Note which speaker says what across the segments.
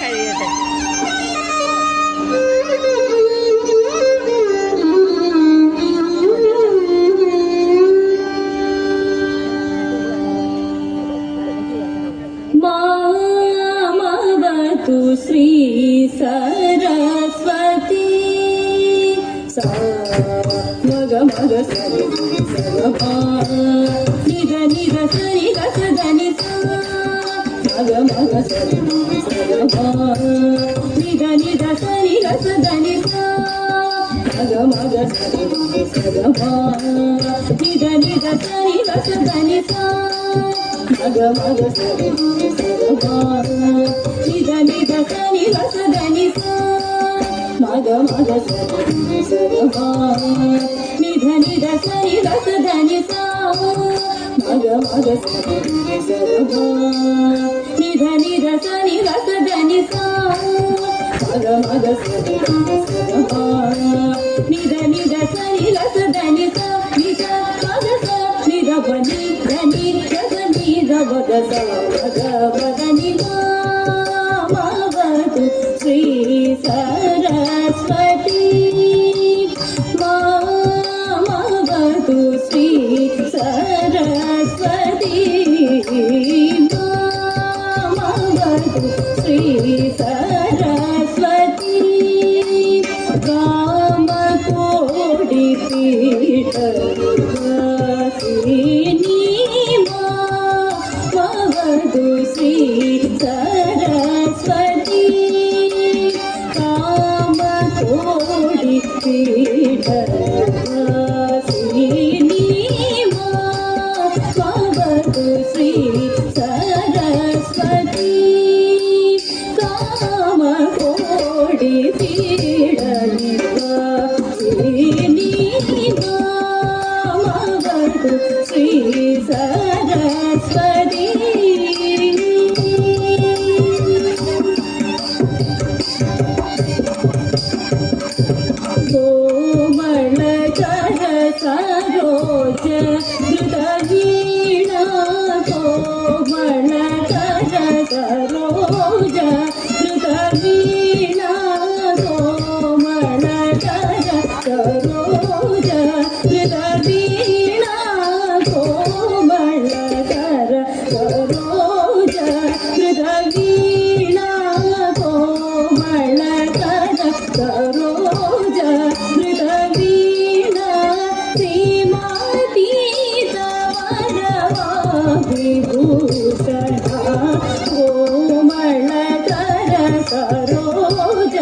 Speaker 1: കഴിയട്ടെ.
Speaker 2: मामवतु श्री सरस्वती सा मग मग सरि सा निध निध सरि गस धनि सा मग मग सरि निध निध सरि गस धनि सा मग मग सरि निध निध सरि गस धनि सा मग मग सरि निध निध सरि गस धनि सा मग मग सरि निध निध सरि गस धनि सा मग मग सरि निध निध सरि गस धनि सा मग मग सरि निध निध सरि गस धनि सा निध मग सा निध बनि धनि गस निध बग सा मग बदनि मामवतु श्री सरस्वती मामवतु श्री सरस्वती मामवतु श्री सरस्वती कामकोटि पीठवासिनी मामवतु श्री सरस्वती कामकोटि पीठवासिनी मामवतु श्री सरस्वती कामकोटि पीठवासिनी मामवतु श्री सरस्वती कोमलकर सरोज हृदयवीणा कोमलकर सरोज हृदयवीणा कोमलकर सरोज हृदयवीणा कोमलकर सरोज हृदयवीणा कोमलकर सरोज हृदयवीणा सीमातीत वरवाभिभूषण कोमलकर सरोज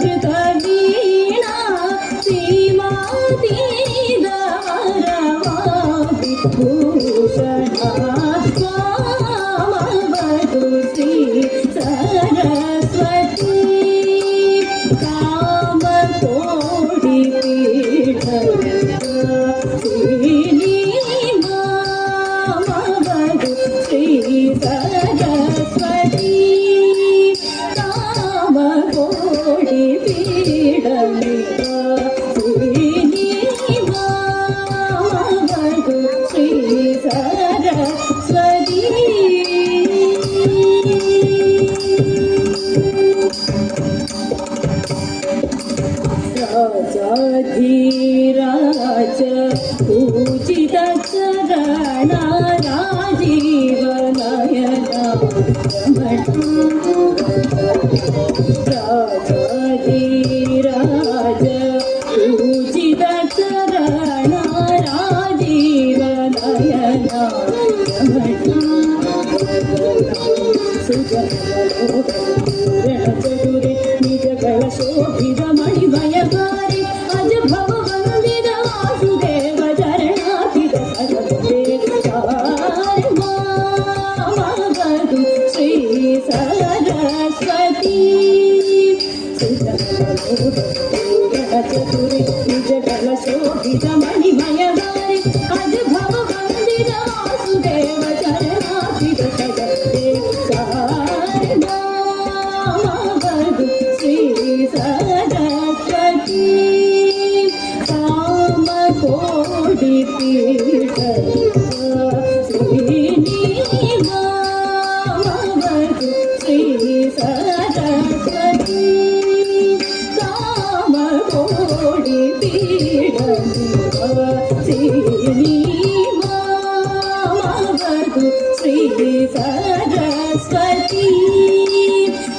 Speaker 2: हृदयवीणा सीमातीत वरवाभिभूषण कामवतु श्री सरस्वती कामकोटि पीठवासिनी मामवतु श्री सरस्वती कामकोटि पीठवासिनी मामवतु श्री सरस्वती राजाधिराज पूजित चरण राजीव नयन राजाधिराज पूजित चरण राजीव नयन चतुरे निज कल शोभित मणिमयकारी अज भव वंदित वासुदेव चरणार्पित मामवतु श्री सरस्वती चतुरे निज कल शोभित मणिमयकारी अज भव वंदित वासुदेव चरणार्पित मामवतु श्री सरस्वती कामकोटि पीठवासिनी मामवतु श्री सरस्वती सरस्वती कामकोटि पीडनिवासिनी मामवतु श्री सरस्वती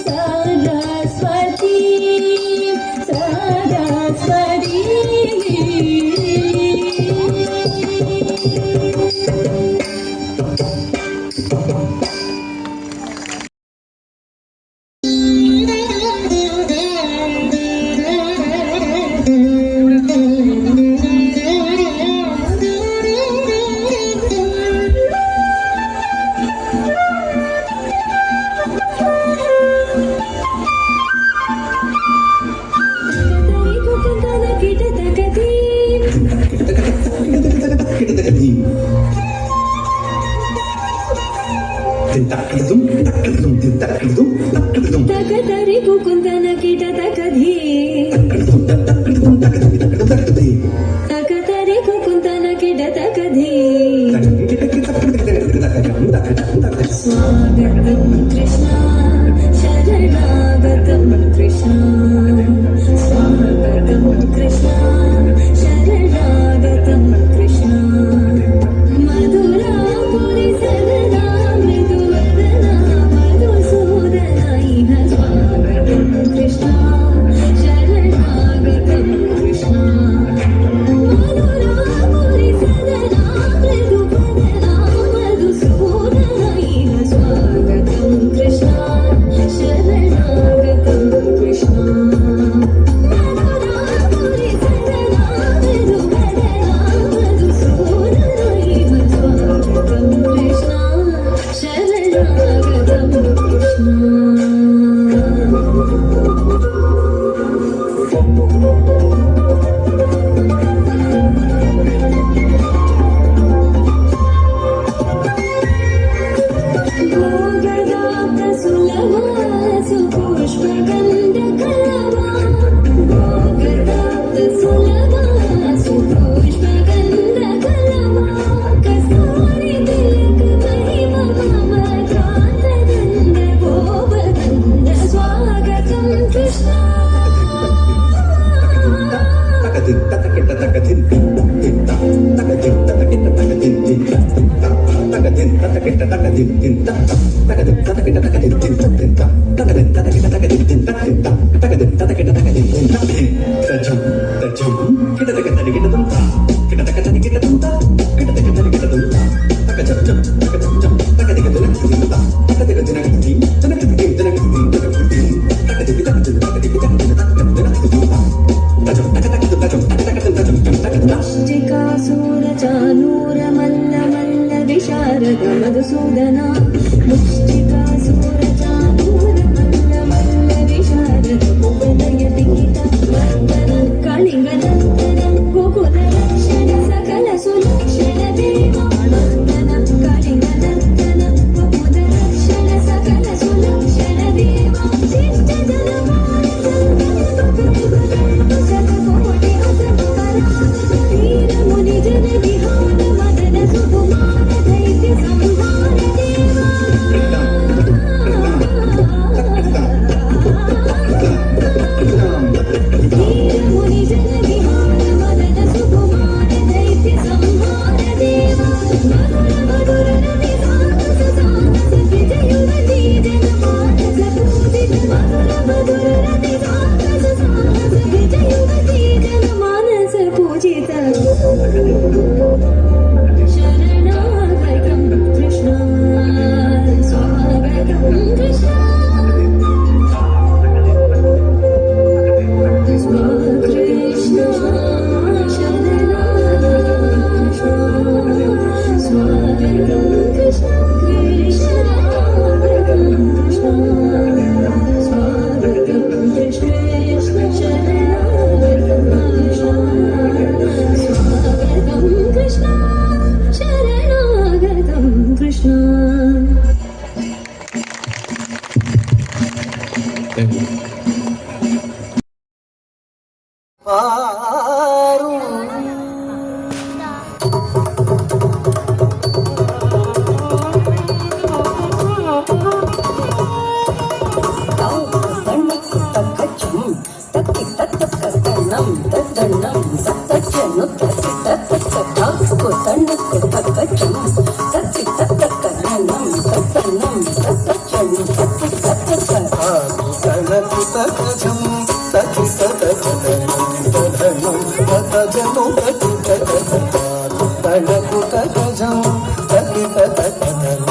Speaker 2: सरस्वती सरस्वती
Speaker 1: తకదరి కుకుందన కిట తకధీ తకదరి కుకుందన కిట తకధీ స్వాగతం కృష్ణ శరణాగతం కృష్ణ స్వాగతం కృష్ణ శరణాగతం కృష్ణ మధురాపురి సదనా మృదువదనా మధుసూదనా ఇహ స్వాగతం కృష్ణ శరణాగతం కృష్ణ మధురాపురి సదనా మృదువదనా మధుసూదనా ఇహ స్వాగతం కృష్ణ శరణాగతం కృష్ణ మధురాపురి సదనా మృదువదనా మధుసూదనా ఇహ స్వాగతం కృష్ణ శరణాగతం కృష్ణ భోగదాత సులభాసు పుష్పగంధకలవా భోగదాత సులభాసు పుష్పగంధకలవా కస్తూరి తిలక మహిమ మమకాంతగంధ గోపగంధ స్వాగతం కృష్ణ ముష్టికాసూర మల్ల మల్ల విశారద మధుసూదనా ముష్టికాసూర చానూర మల్ల మల్ల విశారద ఉపనయ పీఠ వర్ధన కళింగ నందన గోకుల రక్షణ సకల సులక్షణ దేవ వర్ధన కళింగ నందన గోకుల రక్షణ సకల సులక్షణ దేవ శిష్ట జనమాన శతకోటి వీర ముని జన విహార మదన సుకుమార దైత్య సంహార దేవా వీర ముని జన విహార మదన సుకుమార దైత్య సంహార దేవా మధుర మధుర రవి సాహస సాహస విజయువతి జన మానస పూజిత మధుర మధుర రవి సాహస సాహస విజయువతి జన మానస పూజిత శరణాగతం కృష్ణ స్వాగతం కృష్ణ కృష్ణ శరణాగతం స్వాగతం కృష్ణ శరణాగతం కృష్ణ స్వాగతం కృష్ణ శరణాగతం స్వాగతం కృష్ణ శరణాగతం కృష్ణ
Speaker 2: కన్ను
Speaker 3: తనకు తగజం తగిత తగనం తగజను తనకు తగజం తగిత తగనం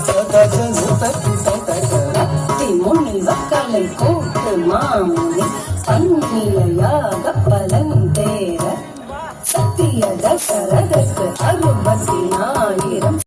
Speaker 3: తగజను
Speaker 2: முனி வக்கலை கோட்டு மாமுனி பன்னிலையாக பலன் தேர சத்திய தசரதற்கு 64,000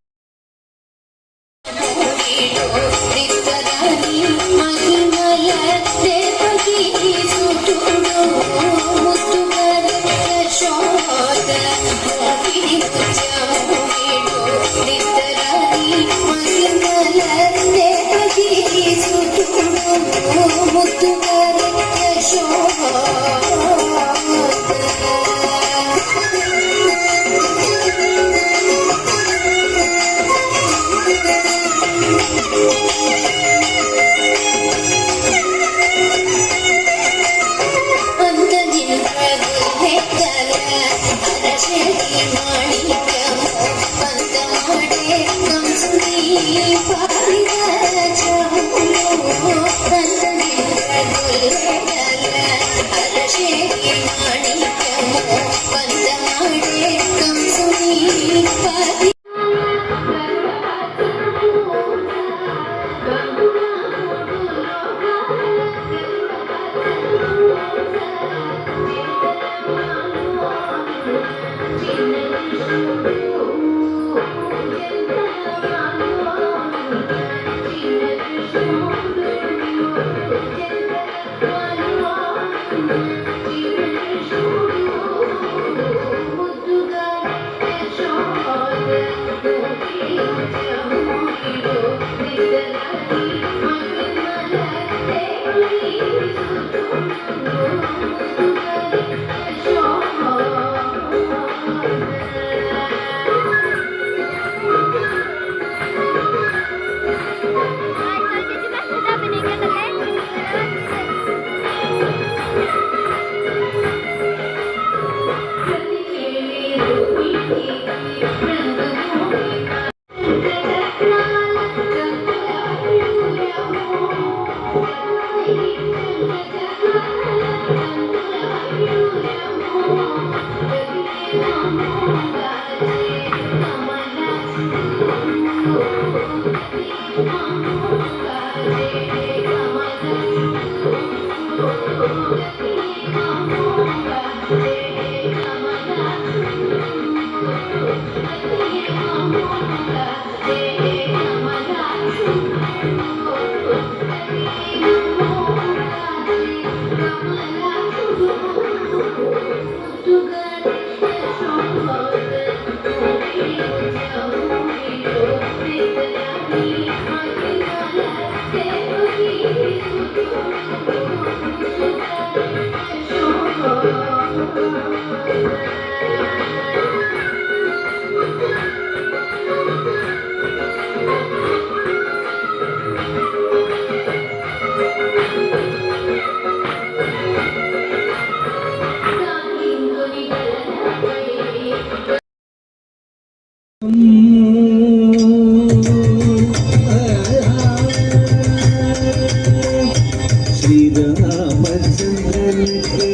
Speaker 3: శ్రీరామచంద్రనికి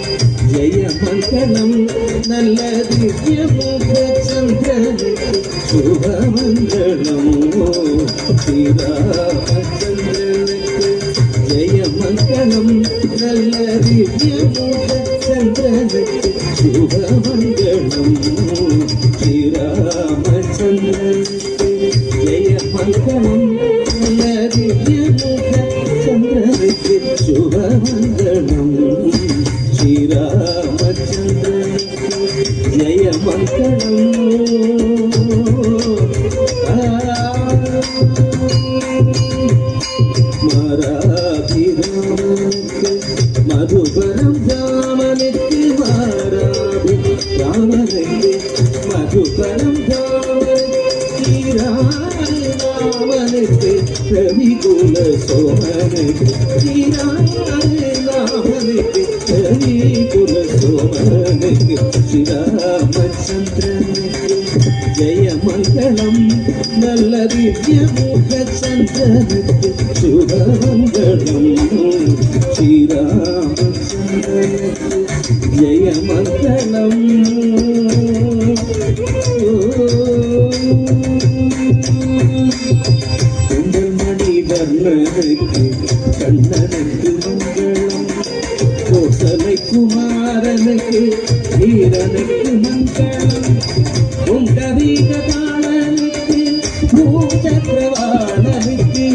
Speaker 3: జయమంగళం నల్ల దివ్యముఖచంద్రనికి శుభమంగళం శ్రీరామచంద్రనికి జయమంగళం నల్ల దివ్యముఖచంద్రనికి శుభమంగళం శ్రీరామచంద్రనికి జయమంగళం నల్ల దివ్యముఖచంద్రనికి శుభమంగళం శ్రీరామచంద్రనికి జయమంగళం మారాభిరామనికి మధుబరం రామనికి మారాభిరామనికి మధుబరం రామనికి రామనికి రవికుల సోమనికి శ్రీరామనికి రవికుల సోమనికి శ్రీరామచంద్రనికి జయమంగళం నల్ల దివ్యముఖ சந்திரனுக்கு சுபமங்களம் ஸ்ரீராமச்சந்திரனுக்கு ஜெயமங்களம் குண்டமணி வர்ணனுக்கு கண்ணனுக்கு மங்களம் கோசலை குமாரனுக்கு வீரனுக்கு மங்களம் குண்டவீகபாலனுக்கு பூச்சக்கரவாளனுக்கு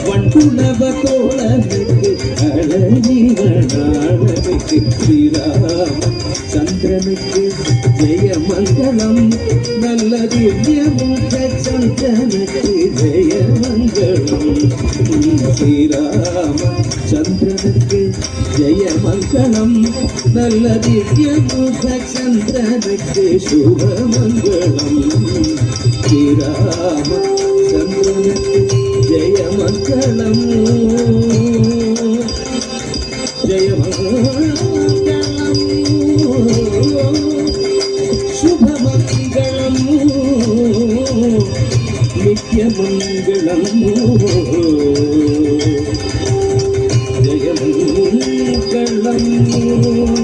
Speaker 3: வண்டுணவ தோழனுக்கு அழகிவனாளனுக்கு ஸ்ரீராம சந்திரனுக்கு ஜெயமங்களம் நல்ல திவ்யமுக சந்திரனுக்கு ஜெயமங்களம் ஸ்ரீராம சந்திரனுக்கு ஜெயமங்களம் நல்ல திவ்யமுக சந்திரனுக்கு சுபமங்களம் ஸ்ரீராம சந்திரனுக்கு ஜெயமங்களம் ஜெயமங்களம் சுபமங்களம் நித்யமங்களம் ஜெயமங்களம்